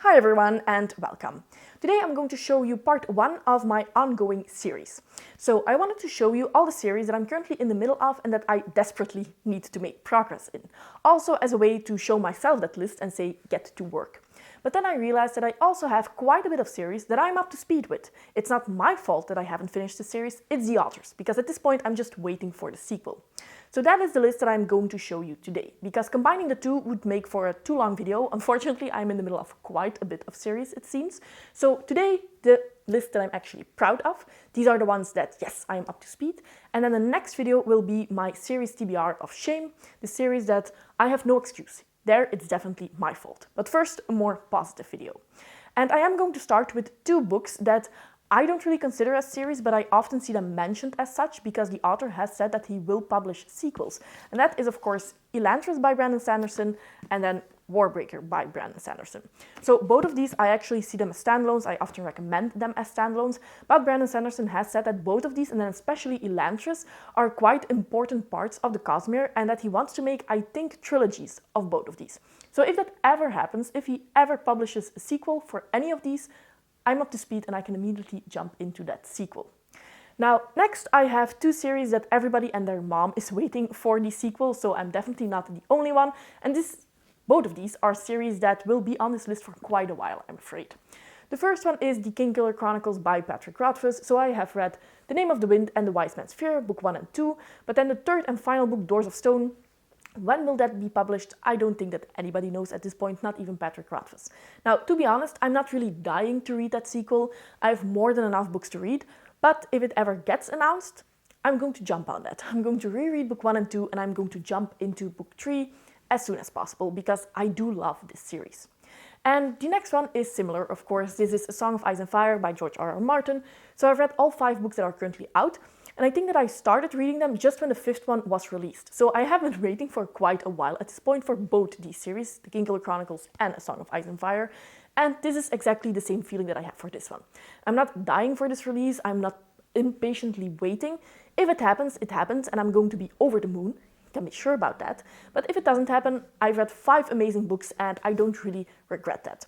Hi everyone and welcome. Today I'm going to show you part 1 of my ongoing series. So I wanted to show you all the series that I'm currently in the middle of and that I desperately need to make progress in. Also as a way to show myself that list and say get to work. But then I realized that I also have quite a bit of series that I'm up to speed with. It's not my fault that I haven't finished the series, it's the author's, because at this point I'm just waiting for the sequel. So that is the list that I'm going to show you today, because combining the two would make for a too long video. Unfortunately, I'm in the middle of quite a bit of series, it seems. So today, the list that I'm actually proud of, these are the ones that, yes, I am up to speed. And then the next video will be my series TBR of shame, the series that I have no excuse. There, it's definitely my fault. But first, a more positive video. And I am going to start with 2 books that I don't really consider as series, but I often see them mentioned as such because the author has said that he will publish sequels. And that is, of course, Elantris by Brandon Sanderson and then Warbreaker by Brandon Sanderson. So both of these, I actually see them as standalones. I often recommend them as standalones, but Brandon Sanderson has said that both of these, and then especially Elantris, are quite important parts of the Cosmere and that he wants to make, I think, trilogies of both of these. So if that ever happens, if he ever publishes a sequel for any of these, I'm up to speed and I can immediately jump into that sequel. Now, next I have 2 series that everybody and their mom is waiting for the sequel, so I'm definitely not the only one. And both of these are series that will be on this list for quite a while, I'm afraid. The first one is the Kingkiller Chronicles by Patrick Rothfuss. So I have read The Name of the Wind and The Wise Man's Fear, book 1 and 2, but then the third and final book, Doors of Stone. When will that be published? I don't think that anybody knows at this point, not even Patrick Rothfuss. Now, to be honest, I'm not really dying to read that sequel. I have more than enough books to read, but if it ever gets announced, I'm going to jump on that. I'm going to reread book 1 and 2, and I'm going to jump into book 3 as soon as possible, because I do love this series. And the next one is similar, of course. This is A Song of Ice and Fire by George R.R. Martin. So I've read all 5 books that are currently out, and I think that I started reading them just when the 5th one was released. So I have been waiting for quite a while at this point for both these series, The Kingkiller Chronicles and A Song of Ice and Fire. And this is exactly the same feeling that I have for this one. I'm not dying for this release, I'm not impatiently waiting. If it happens, and I'm going to be over the moon. You can be sure about that. But if it doesn't happen, I've read 5 amazing books and I don't really regret that.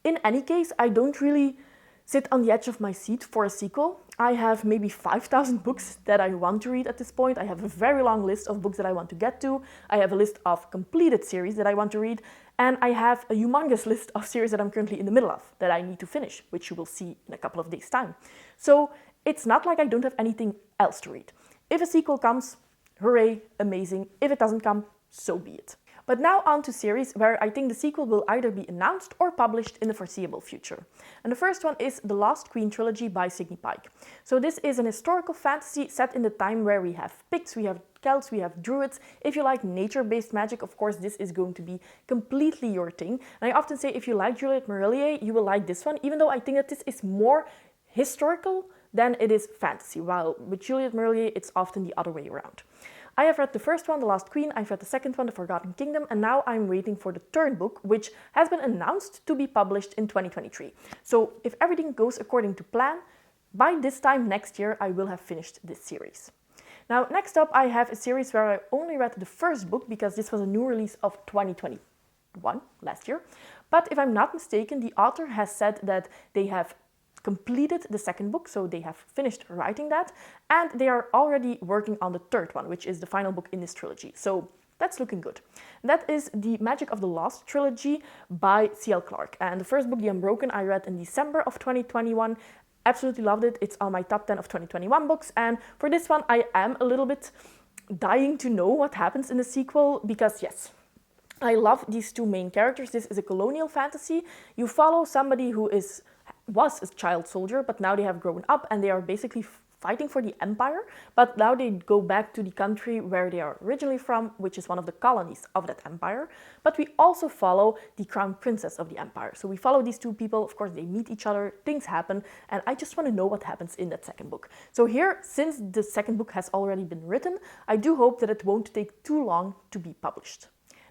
In any case, I don't really sit on the edge of my seat for a sequel. I have maybe 5,000 books that I want to read at this point. I have a very long list of books that I want to get to. I have a list of completed series that I want to read. And I have a humongous list of series that I'm currently in the middle of that I need to finish, which you will see in a couple of days' time. So it's not like I don't have anything else to read. If a sequel comes, hooray, amazing. If it doesn't come, so be it. But now on to series where I think the sequel will either be announced or published in the foreseeable future. And the first one is The Lost Queen trilogy by Sidney Pike. So this is an historical fantasy set in the time where we have Picts, we have Celts, we have Druids. If you like nature-based magic, of course, this is going to be completely your thing. And I often say if you like Juliet Marillier, you will like this one, even though I think that this is more historical than it is fantasy, while with Juliet Marillier, it's often the other way around. I have read the first one, The Lost Queen, I've read the second one, The Forgotten Kingdom, and now I'm waiting for the third book, which has been announced to be published in 2023. So if everything goes according to plan, by this time next year I will have finished this series. Now, next up I have a series where I only read the first book because this was a new release of 2021, last year. But if I'm not mistaken, the author has said that they have completed the second book, so they have finished writing that, and they are already working on the third one, which is the final book in this trilogy. So that's looking good. That is The Magic of the Lost trilogy by C.L. Clarke. And the first book, The Unbroken, I read in December of 2021. Absolutely loved it. It's on my top 10 of 2021 books. And for this one, I am a little bit dying to know what happens in the sequel because, yes, I love these 2 main characters. This is a colonial fantasy. You follow somebody who was a child soldier, but now they have grown up and they are basically fighting for the empire, but now they go back to the country where they are originally from, which is one of the colonies of that empire. But we also follow the crown princess of the empire. So we follow these 2 people, of course they meet each other, things happen, and I just want to know what happens in that second book. So here, since the second book has already been written, I do hope that it won't take too long to be published.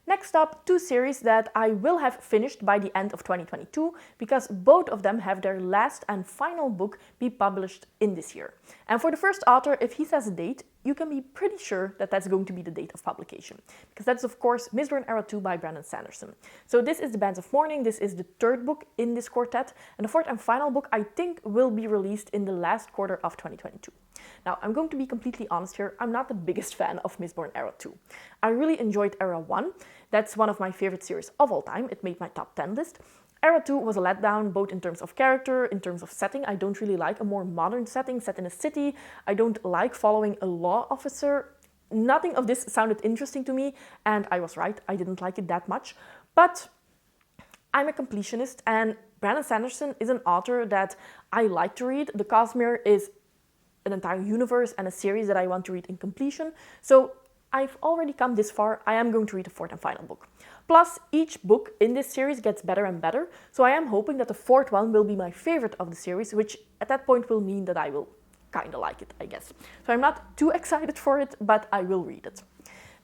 Next up, two series that I will have finished by the end of 2022 because both of them have their last and final book be published in this year. And for the first author, if he says a date, you can be pretty sure that that's going to be the date of publication, because that's of course Mistborn Era 2 by Brandon Sanderson. So this is the Bands of Mourning, this is the third book in this quartet, and the fourth and final book I think will be released in the last quarter of 2022. Now, I'm going to be completely honest here, I'm not the biggest fan of Mistborn Era 2. I really enjoyed Era 1, that's one of my favorite series of all time, it made my top 10 list. Era 2 was a letdown, both in terms of character, in terms of setting. I don't really like a more modern setting set in a city. I don't like following a law officer. Nothing of this sounded interesting to me, and I was right, I didn't like it that much. But I'm a completionist, and Brandon Sanderson is an author that I like to read. The Cosmere is an entire universe and a series that I want to read in completion. So I've already come this far, I am going to read the fourth and final book. Plus, each book in this series gets better and better, so I am hoping that the fourth one will be my favorite of the series, which at that point will mean that I will kinda like it, I guess. So I'm not too excited for it, but I will read it.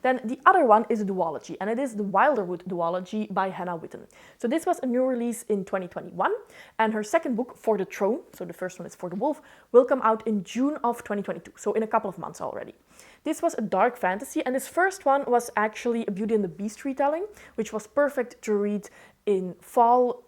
Then the other one is a duology, and it is the Wilderwood duology by Hannah Witten. So this was a new release in 2021, and her second book, For the Throne, so the first one is For the Wolf, will come out in June of 2022, so in a couple of months already. This was a dark fantasy, and this first one was actually a Beauty and the Beast retelling, which was perfect to read in fall,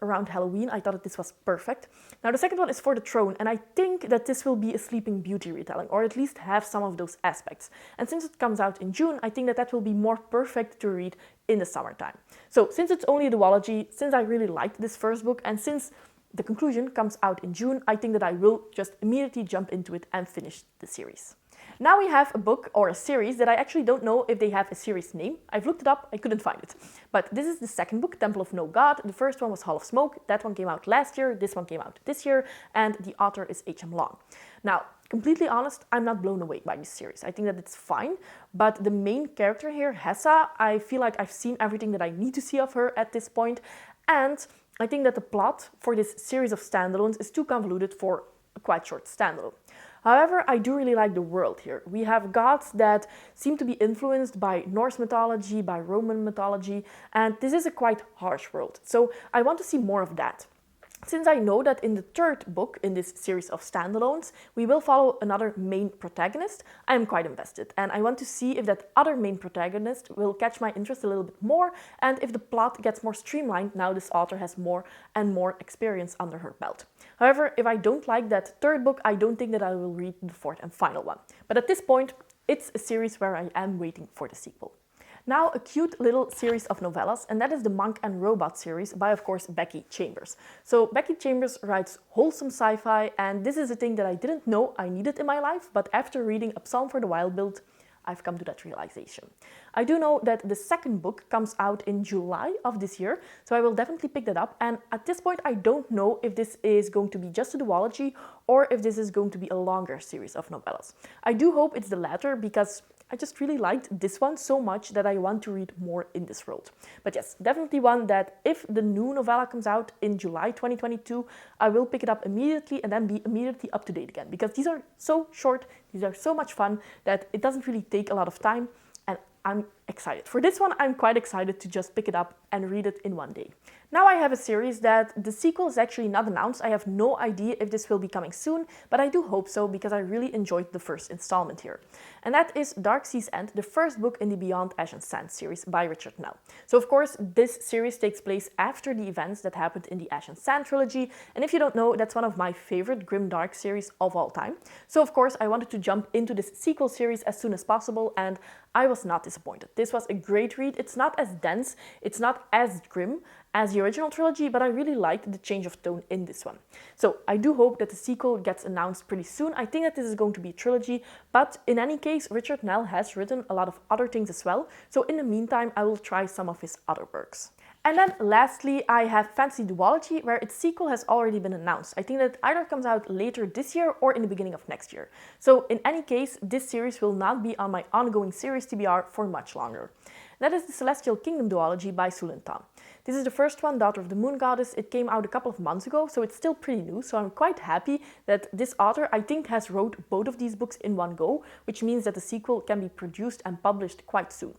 around Halloween. I thought that this was perfect. Now the second one is For the Throne, and I think that this will be a Sleeping Beauty retelling, or at least have some of those aspects. And since it comes out in June, I think that that will be more perfect to read in the summertime. So since it's only a duology, since I really liked this first book, and since the conclusion comes out in June, I think that I will just immediately jump into it and finish the series. Now we have a book or a series that I actually don't know if they have a series name. I've looked it up, I couldn't find it. But this is the second book, Temple of No God. The first one was Hall of Smoke. That one came out last year. This one came out this year. And the author is H.M. Long. Now, completely honest, I'm not blown away by this series. I think that it's fine. But the main character here, Hessa, I feel like I've seen everything that I need to see of her at this point. And I think that the plot for this series of standalones is too convoluted for a quite short standalone. However, I do really like the world here. We have gods that seem to be influenced by Norse mythology, by Roman mythology, and this is a quite harsh world. So I want to see more of that. Since I know that in the third book in this series of standalones, we will follow another main protagonist, I am quite invested. And I want to see if that other main protagonist will catch my interest a little bit more, and if the plot gets more streamlined now this author has more and more experience under her belt. However, if I don't like that third book, I don't think that I will read the fourth and final one. But at this point, it's a series where I am waiting for the sequel. Now a cute little series of novellas, and that is the Monk and Robot series by, of course, Becky Chambers. So Becky Chambers writes wholesome sci-fi, and this is a thing that I didn't know I needed in my life, but after reading A Psalm for the Wild Build, I've come to that realization. I do know that the second book comes out in July of this year, so I will definitely pick that up, and at this point I don't know if this is going to be just a duology or if this is going to be a longer series of novellas. I do hope it's the latter, because I just really liked this one so much that I want to read more in this world. But yes, definitely one that if the new novella comes out in July 2022, I will pick it up immediately and then be immediately up to date again. Because these are so short, these are so much fun that it doesn't really take a lot of time, and I'm excited. For this one, I'm quite excited to just pick it up and read it in one day. Now I have a series that the sequel is actually not announced. I have no idea if this will be coming soon, but I do hope so because I really enjoyed the first installment here. And that is Dark Sea's End, the first book in the Beyond Ash and Sand series by Richard Nell. So of course, this series takes place after the events that happened in the Ash and Sand trilogy, and if you don't know, that's one of my favorite grimdark series of all time. So of course, I wanted to jump into this sequel series as soon as possible, and I was not disappointed. This was a great read. It's not as dense, it's not as grim as the original trilogy, but I really liked the change of tone in this one. So I do hope that the sequel gets announced pretty soon. I think that this is going to be a trilogy, but in any case, Richard Nell has written a lot of other things as well, so in the meantime, I will try some of his other works. And then lastly, I have Fantasy Duology, where its sequel has already been announced. I think that it either comes out later this year or in the beginning of next year. So in any case, this series will not be on my ongoing series TBR for much longer. That is the Celestial Kingdom Duology by Sulin Tan. This is the first one, Daughter of the Moon Goddess. It came out a couple of months ago, so it's still pretty new. So I'm quite happy that this author, I think, has wrote both of these books in one go, which means that the sequel can be produced and published quite soon.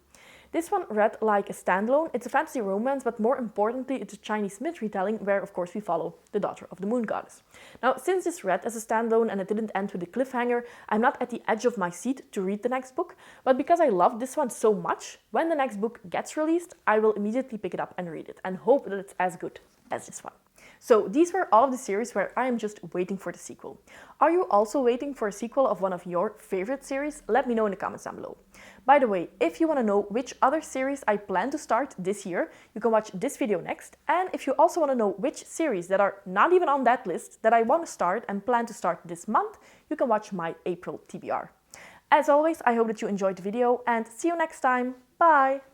This one read like a standalone. It's a fantasy romance, but more importantly, it's a Chinese myth retelling where, of course, we follow the daughter of the moon goddess. Now, since this read as a standalone and it didn't end with a cliffhanger, I'm not at the edge of my seat to read the next book, but because I love this one so much, when the next book gets released, I will immediately pick it up and read it and hope that it's as good as this one. So these were all of the series where I am just waiting for the sequel. Are you also waiting for a sequel of one of your favorite series? Let me know in the comments down below. By the way, if you want to know which other series I plan to start this year, you can watch this video next. And if you also want to know which series that are not even on that list that I want to start and plan to start this month, you can watch my April TBR. As always, I hope that you enjoyed the video and see you next time. Bye!